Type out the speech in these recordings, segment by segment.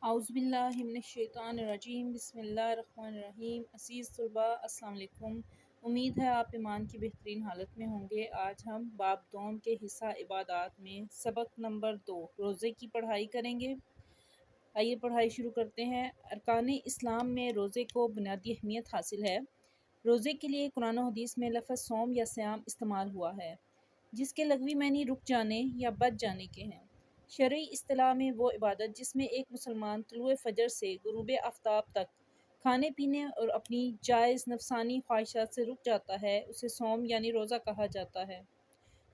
اعوذ باللہ من الشیطان الرجیم بسم اللہ الرحمن الرحیم۔ عزیز طلباء السلام علیکم، امید ہے آپ ایمان کی بہترین حالت میں ہوں گے۔ آج ہم باب دوم کے حصہ عبادات میں سبق نمبر 2 روزے کی پڑھائی کریں گے۔ آئیے پڑھائی شروع کرتے ہیں۔ ارکان اسلام میں روزے کو بنیادی اہمیت حاصل ہے۔ روزے کے لیے قرآن و حدیث میں لفظ صوم یا صیام استعمال ہوا ہے، جس کے لغوی معنی رک جانے یا بچ جانے کے ہیں۔ شرعی اصطلاح میں وہ عبادت جس میں ایک مسلمان طلوع فجر سے غروب آفتاب تک کھانے پینے اور اپنی جائز نفسانی خواہشات سے رک جاتا ہے، اسے صوم یعنی روزہ کہا جاتا ہے۔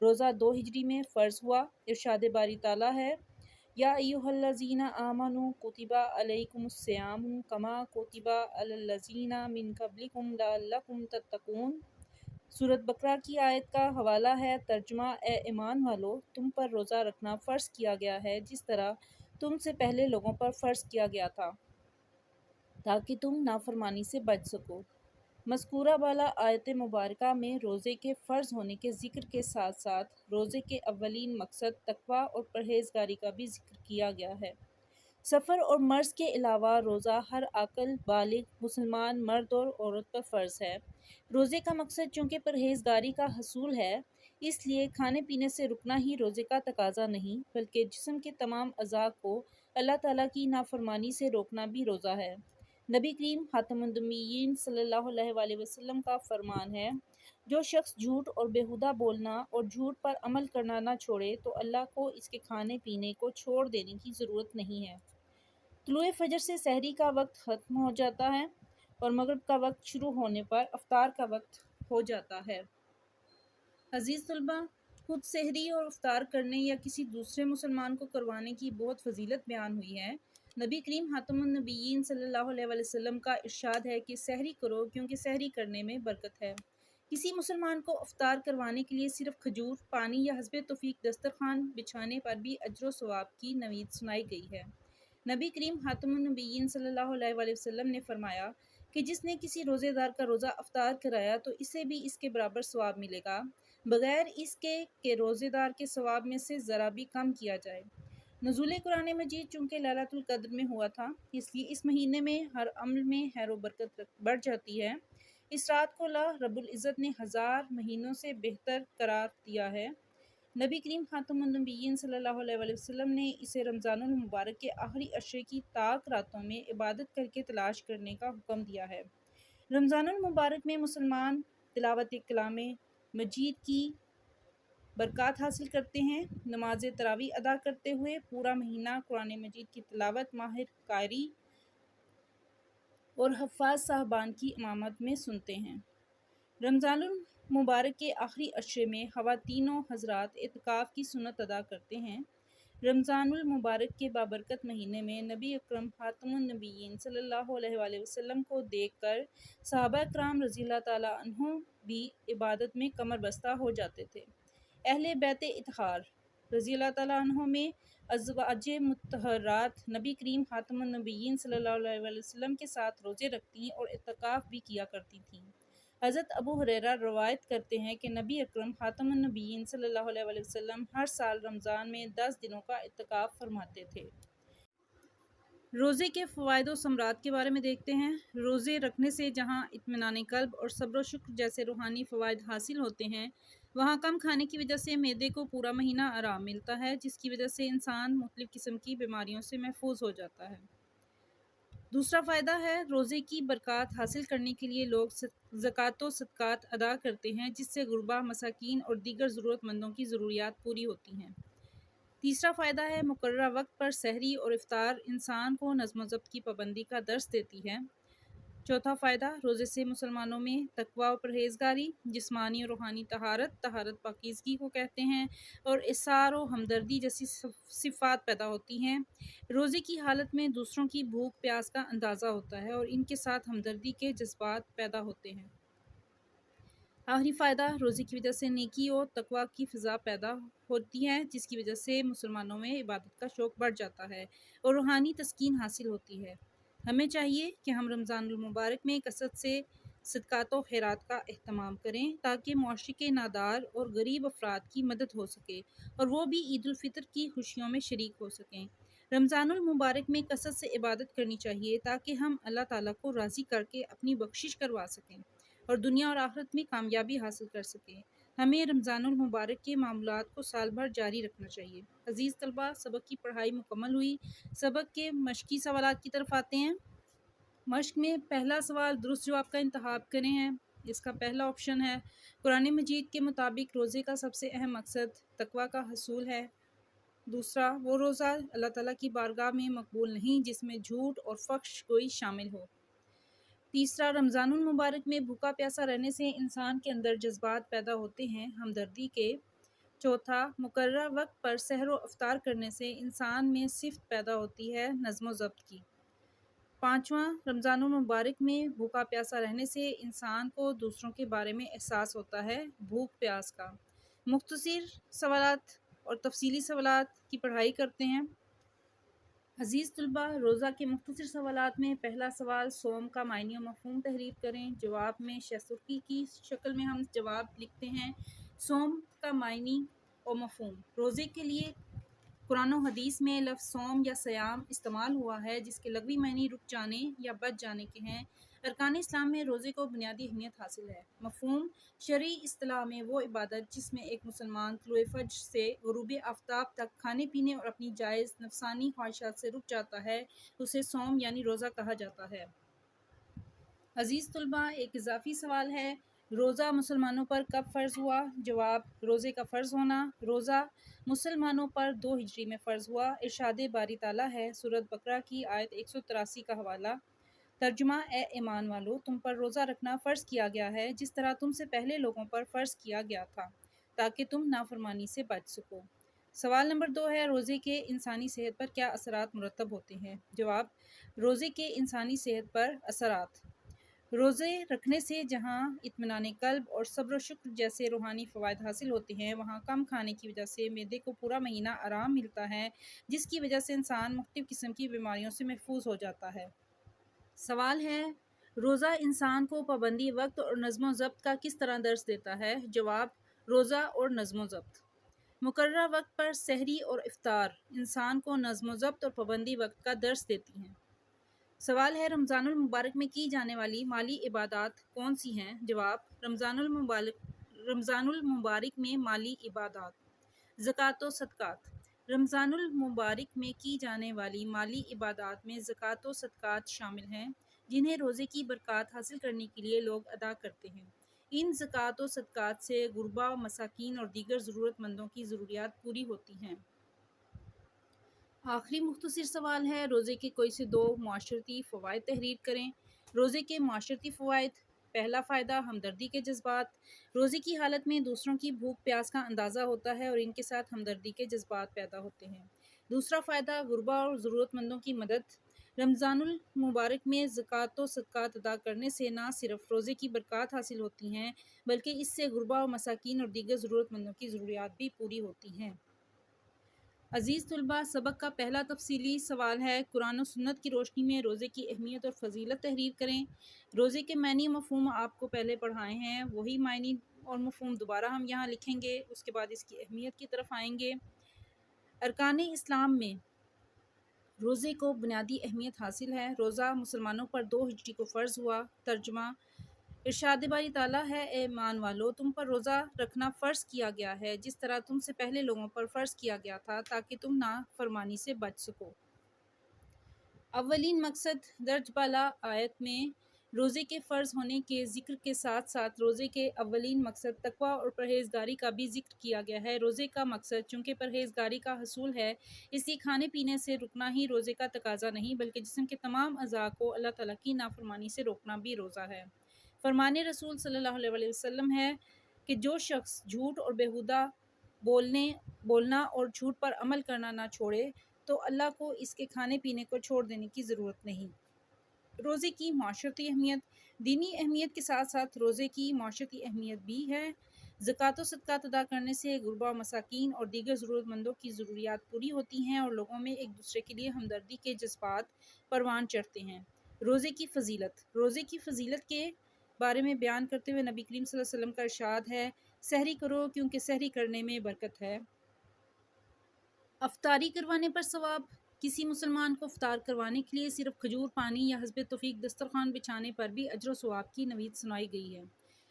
روزہ 2 ہجری میں فرض ہوا۔ ارشاد باری تعالیٰ ہے، یا ایھا الذین آمنوا کتب علیکم الصیام کما کتب علی الذین من قبلکم لعلکم تتقون۔ سورۃ بقرہ کی آیت کا حوالہ ہے۔ ترجمہ، اے ایمان والو، تم پر روزہ رکھنا فرض کیا گیا ہے جس طرح تم سے پہلے لوگوں پر فرض کیا گیا تھا، تاکہ تم نافرمانی سے بچ سکو۔ مذکورہ بالا آیت مبارکہ میں روزے کے فرض ہونے کے ذکر کے ساتھ ساتھ روزے کے اولین مقصد تقویٰ اور پرہیزگاری کا بھی ذکر کیا گیا ہے۔ سفر اور مرض کے علاوہ روزہ ہر عاقل بالغ مسلمان مرد اور عورت پر فرض ہے۔ روزے کا مقصد چونکہ پرہیزگاری کا حصول ہے، اس لیے کھانے پینے سے رکنا ہی روزے کا تقاضا نہیں، بلکہ جسم کے تمام اعضاء کو اللہ تعالیٰ کی نافرمانی سے روکنا بھی روزہ ہے۔ نبی کریم خاتم النبیین صلی اللہ علیہ وآلہ وسلم کا فرمان ہے، جو شخص جھوٹ اور بیہودہ بولنا اور جھوٹ پر عمل کرنا نہ چھوڑے تو اللہ کو اس کے کھانے پینے کو چھوڑ دینے کی ضرورت نہیں ہے۔ طلوع فجر سے سحری کا وقت ختم ہو جاتا ہے اور مغرب کا وقت شروع ہونے پر افطار کا وقت ہو جاتا ہے۔ عزیز طلباء، خود سحری اور افطار کرنے یا کسی دوسرے مسلمان کو کروانے کی بہت فضیلت بیان ہوئی ہے۔ نبی کریم خاتم النبیین صلی اللہ علیہ وآلہ وسلم کا ارشاد ہے کہ سحری کرو کیونکہ سحری کرنے میں برکت ہے۔ کسی مسلمان کو افطار کروانے کے لیے صرف کھجور، پانی یا حسب توفیق دسترخوان بچھانے پر بھی اجر و ثواب کی نوید سنائی گئی ہے۔ نبی کریم خاتم النبیین صلی اللہ علیہ وآلہ وسلم نے فرمایا کہ جس نے کسی روزے دار کا روزہ افطار کرایا تو اسے بھی اس کے برابر ثواب ملے گا، بغیر اس کے کہ روزے دار کے ثواب میں سے ذرا بھی کم کیا جائے۔ نزول قرآن مجید چونکہ لیلۃ القدر میں ہوا تھا، اس لیے اس مہینے میں ہر عمل میں خیر و برکت بڑھ جاتی ہے۔ اس رات کو اللہ رب العزت نے 1000 مہینوں سے بہتر قرار دیا ہے۔ نبی کریم خاتم النبیین صلی اللہ علیہ وآلہ وسلم نے اسے رمضان المبارک کے آخری عشرے کی طاق راتوں میں عبادت کر کے تلاش کرنے کا حکم دیا ہے۔ رمضان المبارک میں مسلمان تلاوت کلام مجید کی برکات حاصل کرتے ہیں۔ نماز تراویح ادا کرتے ہوئے پورا مہینہ قرآن مجید کی تلاوت ماہر قاری اور حفاظ صاحبان کی امامت میں سنتے ہیں۔ رمضان المبارک کے آخری عشرے میں خواتین و حضرات اعتکاف کی سنت ادا کرتے ہیں۔ رمضان المبارک کے بابرکت مہینے میں نبی اکرم خاتم النبیین صلی اللہ علیہ وآلہ وسلم کو دیکھ کر صحابہ کرام رضی اللہ تعالیٰ عنہم بھی عبادت میں کمر بستہ ہو جاتے تھے۔ اہل بیت اطہار رضی اللہ تعالیٰ عنہم میں ازواج مطہرات نبی کریم خاتم النبیین صلی اللہ علیہ وآلہ وسلم کے ساتھ روزے رکھتی اور اعتکاف بھی کیا کرتی تھیں۔ حضرت ابو ہریرہ روایت کرتے ہیں کہ نبی اکرم خاتم النبیین صلی اللہ علیہ وآلہ وسلم ہر سال رمضان میں 10 دنوں کا اعتکاف فرماتے تھے۔ روزے کے فوائد و ثمرات کے بارے میں دیکھتے ہیں۔ روزے رکھنے سے جہاں اطمینان قلب اور صبر و شکر جیسے روحانی فوائد حاصل ہوتے ہیں، وہاں کم کھانے کی وجہ سے معدے کو پورا مہینہ آرام ملتا ہے، جس کی وجہ سے انسان مختلف قسم کی بیماریوں سے محفوظ ہو جاتا ہے۔ دوسرا فائدہ ہے، روزے کی برکات حاصل کرنے کے لیے لوگ زکوٰۃ و صدقات ادا کرتے ہیں، جس سے غربا، مساکین اور دیگر ضرورت مندوں کی ضروریات پوری ہوتی ہیں۔ تیسرا فائدہ ہے، مقررہ وقت پر سحری اور افطار انسان کو نظم و ضبط کی پابندی کا درس دیتی ہے۔ چوتھا فائدہ، روزے سے مسلمانوں میں تقویٰ و پرہیزگاری، جسمانی اور روحانی طہارت پاکیزگی کو کہتے ہیں، اور احسار و ہمدردی جیسی صفات پیدا ہوتی ہیں۔ روزے کی حالت میں دوسروں کی بھوک پیاس کا اندازہ ہوتا ہے اور ان کے ساتھ ہمدردی کے جذبات پیدا ہوتے ہیں۔ آخری فائدہ، روزے کی وجہ سے نیکی اور تقویٰ کی فضا پیدا ہوتی ہے، جس کی وجہ سے مسلمانوں میں عبادت کا شوق بڑھ جاتا ہے اور روحانی تسکین حاصل ہوتی ہے۔ ہمیں چاہیے کہ ہم رمضان المبارک میں کثرت سے صدقات و خیرات کا اہتمام کریں، تاکہ معاشرے کے نادار اور غریب افراد کی مدد ہو سکے اور وہ بھی عید الفطر کی خوشیوں میں شریک ہو سکیں۔ رمضان المبارک میں کثرت سے عبادت کرنی چاہیے تاکہ ہم اللہ تعالیٰ کو راضی کر کے اپنی بخشش کروا سکیں اور دنیا اور آخرت میں کامیابی حاصل کر سکیں۔ ہمیں رمضان المبارک کے معمولات کو سال بھر جاری رکھنا چاہیے۔ عزیز طلباء، سبق کی پڑھائی مکمل ہوئی۔ سبق کے مشقی سوالات کی طرف آتے ہیں۔ مشق میں پہلا سوال درست جواب کا انتخاب کریں ہیں۔ اس کا پہلا آپشن ہے قرآن مجید کے مطابق روزے کا سب سے اہم مقصد تقوی کا حصول ہے۔ دوسرا، وہ روزہ اللہ تعالیٰ کی بارگاہ میں مقبول نہیں جس میں جھوٹ اور فحش گوئی شامل ہو۔ تیسرا، رمضان المبارک میں بھوکا پیاسا رہنے سے انسان کے اندر جذبات پیدا ہوتے ہیں ہمدردی کے۔ چوتھا، مقررہ وقت پر سحر و افطار کرنے سے انسان میں صفت پیدا ہوتی ہے نظم و ضبط کی۔ پانچواں، رمضان المبارک میں بھوکا پیاسا رہنے سے انسان کو دوسروں کے بارے میں احساس ہوتا ہے بھوک پیاس کا۔ مختصر سوالات اور تفصیلی سوالات کی پڑھائی کرتے ہیں۔ عزیز طلباء، روزہ کے مختصر سوالات میں پہلا سوال صوم کا معنی و مفہوم تحریر کریں۔ جواب میں شہ سرخی کی شکل میں ہم جواب لکھتے ہیں۔ صوم کا معنی و مفہوم۔ روزے کے لیے قرآن و حدیث میں لفظ صوم یا صیام استعمال ہوا ہے جس کے لغوی معنی رک جانے یا بچ جانے کے ہیں۔ ارکان اسلام میں روزے کو بنیادی اہمیت حاصل ہے۔ مفہوم، شرعی اصطلاح میں وہ عبادت جس میں ایک مسلمان طلوع فجر سے غروب آفتاب تک کھانے پینے اور اپنی جائز نفسانی خواہشات سے رک جاتا ہے اسے صوم یعنی روزہ کہا جاتا ہے۔ عزیز طلباء، ایک اضافی سوال ہے، روزہ مسلمانوں پر کب فرض ہوا؟ جواب، روزے کا فرض ہونا روزہ مسلمانوں پر 2 ہجری میں فرض ہوا۔ ارشاد باری تعالیٰ ہے، سورۃ بقرہ کی آیت 183 کا حوالہ۔ ترجمہ، اے ایمان والو، تم پر روزہ رکھنا فرض کیا گیا ہے جس طرح تم سے پہلے لوگوں پر فرض کیا گیا تھا تاکہ تم نافرمانی سے بچ سکو۔ سوال نمبر 2 ہے، روزے کے انسانی صحت پر کیا اثرات مرتب ہوتے ہیں؟ جواب، روزے کے انسانی صحت پر اثرات۔ روزے رکھنے سے جہاں اطمینان قلب اور صبر و شکر جیسے روحانی فوائد حاصل ہوتے ہیں وہاں کم کھانے کی وجہ سے معدے کو پورا مہینہ آرام ملتا ہے جس کی وجہ سے انسان مختلف قسم کی بیماریوں سے محفوظ ہو جاتا ہے۔ سوال ہے، روزہ انسان کو پابندی وقت اور نظم و ضبط کا کس طرح درس دیتا ہے؟ جواب، روزہ اور نظم و ضبط۔ مقررہ وقت پر سحری اور افطار انسان کو نظم و ضبط اور پابندی وقت کا درس دیتی ہیں۔ سوال ہے، رمضان المبارک میں کی جانے والی مالی عبادات کون سی ہیں؟ جواب، رمضان المبارک میں مالی عبادات، زکوٰۃ و صدقات۔ رمضان المبارک میں کی جانے والی مالی عبادات میں زکوٰۃ و صدقات شامل ہیں جنہیں روزے کی برکات حاصل کرنے کے لیے لوگ ادا کرتے ہیں۔ ان زکوٰۃ و صدقات سے غربا، مساکین اور دیگر ضرورت مندوں کی ضروریات پوری ہوتی ہیں۔ آخری مختصر سوال ہے، روزے کے کوئی سے 2 معاشرتی فوائد تحریر کریں۔ روزے کے معاشرتی فوائد۔ پہلا فائدہ، ہمدردی کے جذبات۔ روزے کی حالت میں دوسروں کی بھوک پیاس کا اندازہ ہوتا ہے اور ان کے ساتھ ہمدردی کے جذبات پیدا ہوتے ہیں۔ دوسرا فائدہ، غربا اور ضرورت مندوں کی مدد۔ رمضان المبارک میں زکوٰۃ و صدقات ادا کرنے سے نہ صرف روزے کی برکات حاصل ہوتی ہیں بلکہ اس سے غربا اور مساکین اور دیگر ضرورت مندوں کی ضروریات بھی پوری ہوتی ہیں۔ عزیز طلباء، سبق کا پہلا تفصیلی سوال ہے، قرآن و سنت کی روشنی میں روزے کی اہمیت اور فضیلت تحریر کریں۔ روزے کے معنی و مفہوم آپ کو پہلے پڑھائے ہیں، وہی معنی اور مفہوم دوبارہ ہم یہاں لکھیں گے، اس کے بعد اس کی اہمیت کی طرف آئیں گے۔ ارکان اسلام میں روزے کو بنیادی اہمیت حاصل ہے۔ روزہ مسلمانوں پر 2 ہجری کو فرض ہوا۔ ترجمہ، ارشاد باری تعالیٰ ہے، اے ایمان والو، تم پر روزہ رکھنا فرض کیا گیا ہے جس طرح تم سے پہلے لوگوں پر فرض کیا گیا تھا تاکہ تم نافرمانی سے بچ سکو۔ اولین مقصد درج بالا آیت میں روزے کے فرض ہونے کے ذکر کے ساتھ ساتھ روزے کے اولین مقصد تقوی اور پرہیزگاری کا بھی ذکر کیا گیا ہے۔ روزے کا مقصد چونکہ پرہیزگاری کا حصول ہے اس لیے کھانے پینے سے رکنا ہی روزے کا تقاضا نہیں بلکہ جسم کے تمام اعضاء کو اللہ تعالیٰ کی نافرمانی سے روکنا بھی روزہ ہے۔ فرمان رسول صلی اللہ علیہ وسلم ہے کہ جو شخص جھوٹ اور بیہودہ بولنا اور جھوٹ پر عمل کرنا نہ چھوڑے تو اللہ کو اس کے کھانے پینے کو چھوڑ دینے کی ضرورت نہیں۔ روزے کی معاشرتی اہمیت۔ دینی اہمیت کے ساتھ ساتھ روزے کی معاشرتی اہمیت بھی ہے۔ زکوٰۃ و صدقات ادا کرنے سے غربا، مساکین اور دیگر ضرورت مندوں کی ضروریات پوری ہوتی ہیں اور لوگوں میں ایک دوسرے کے لیے ہمدردی کے جذبات پروان چڑھتے ہیں۔ روزے کی فضیلت۔ روزے کی فضیلت کے بارے میں بیان کرتے ہوئے نبی کریم صلی اللہ علیہ وسلم کا ارشاد ہے، سحری کرو کیونکہ سحری کرنے میں برکت ہے۔ افطاری کروانے پر ثواب۔ کسی مسلمان کو افطار کروانے کے لیے صرف کھجور پانی یا حسب توفیق دسترخوان بچھانے پر بھی اجر و ثواب کی نوید سنائی گئی ہے۔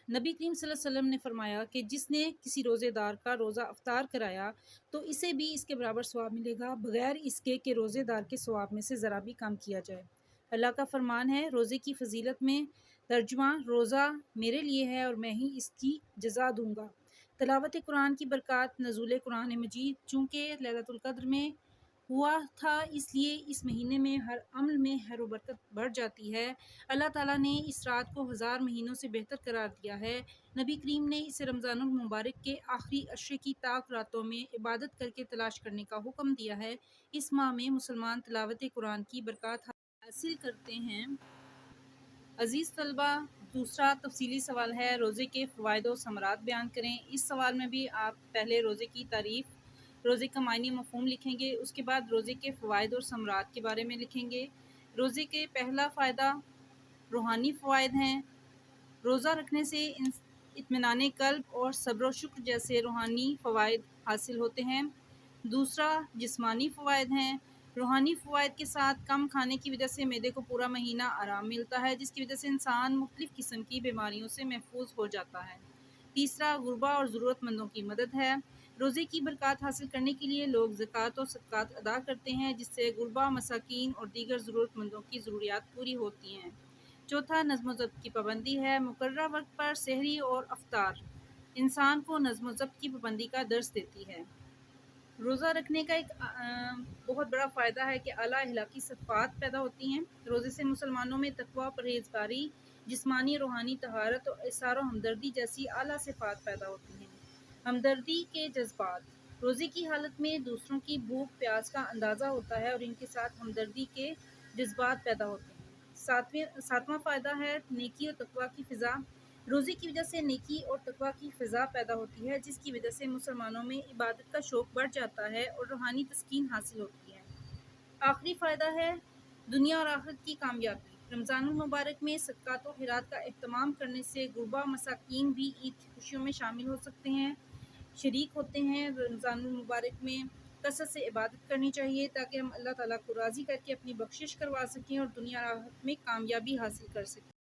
نبی کریم صلی اللہ علیہ وسلم نے فرمایا کہ جس نے کسی روزے دار کا روزہ افطار کرایا تو اسے بھی اس کے برابر ثواب ملے گا، بغیر اس کے کہ روزے دار کے ثواب میں سے ذرا بھی کم کیا جائے۔ اللہ کا فرمان ہے، روزے کی فضیلت میں ترجمہ: روزہ میرے لیے ہے اور میں ہی اس کی جزا دوں گا۔ تلاوت قرآن کی برکات: نزول قرآن مجید چونکہ لیلۃ القدر میں ہوا تھا، اس لیے اس مہینے میں ہر عمل میں خیر و برکت بڑھ جاتی ہے۔ اللہ تعالیٰ نے اس رات کو 1000 مہینوں سے بہتر قرار دیا ہے۔ نبی کریم نے اسے رمضان المبارک کے آخری عشرے کی طاق راتوں میں عبادت کر کے تلاش کرنے کا حکم دیا ہے۔ اس ماہ میں مسلمان تلاوت قرآن کی برکات حاصل کرتے ہیں۔ عزیز طلبہ، دوسرا تفصیلی سوال ہے، روزے کے فوائد و ثمرات بیان کریں۔ اس سوال میں بھی آپ پہلے روزے کی تعریف، روزے کا معنی مفہوم لکھیں گے، اس کے بعد روزے کے فوائد اور ثمرات کے بارے میں لکھیں گے۔ روزے کے پہلا فائدہ روحانی فوائد ہیں۔ روزہ رکھنے سے اطمینان قلب اور صبر و شکر جیسے روحانی فوائد حاصل ہوتے ہیں۔ دوسرا جسمانی فوائد ہیں۔ روحانی فوائد کے ساتھ کم کھانے کی وجہ سے معدے کو پورا مہینہ آرام ملتا ہے، جس کی وجہ سے انسان مختلف قسم کی بیماریوں سے محفوظ ہو جاتا ہے۔ تیسرا غربا اور ضرورت مندوں کی مدد ہے۔ روزے کی برکات حاصل کرنے کے لیے لوگ زکوٰۃ اور صدقات ادا کرتے ہیں، جس سے غربا، مساکین اور دیگر ضرورت مندوں کی ضروریات پوری ہوتی ہیں۔ چوتھا نظم و ضبط کی پابندی ہے۔ مقررہ وقت پر سحری اور افطار انسان کو نظم و ضبط کی پابندی کا درس دیتی ہے۔ روزہ رکھنے کا ایک بہت بڑا فائدہ ہے کہ اعلیٰ اخلاقی صفات پیدا ہوتی ہیں۔ روزے سے مسلمانوں میں تقویٰ، پرہیزگاری، جسمانی روحانی طہارت اور احسان و ہمدردی جیسی اعلیٰ صفات پیدا ہوتی ہیں۔ ہمدردی کے جذبات: روزے کی حالت میں دوسروں کی بھوک پیاس کا اندازہ ہوتا ہے اور ان کے ساتھ ہمدردی کے جذبات پیدا ہوتے ہیں۔ ساتواں فائدہ ہے نیکی اور تقویٰ کی فضا۔ روزے کی وجہ سے نیکی اور تقویٰ کی فضا پیدا ہوتی ہے، جس کی وجہ سے مسلمانوں میں عبادت کا شوق بڑھ جاتا ہے اور روحانی تسکین حاصل ہوتی ہے۔ آخری فائدہ ہے دنیا اور آخرت کی کامیابی۔ رمضان المبارک میں صدقات و خیرات کا اہتمام کرنے سے غربا، مساکین بھی عید کی خوشیوں میں شامل ہو سکتے ہیں، شریک ہوتے ہیں۔ رمضان المبارک میں کثرت سے عبادت کرنی چاہیے تاکہ ہم اللہ تعالیٰ کو راضی کر کے اپنی بخشش کروا سکیں اور دنیا اور آخرت میں کامیابی حاصل کر سکیں۔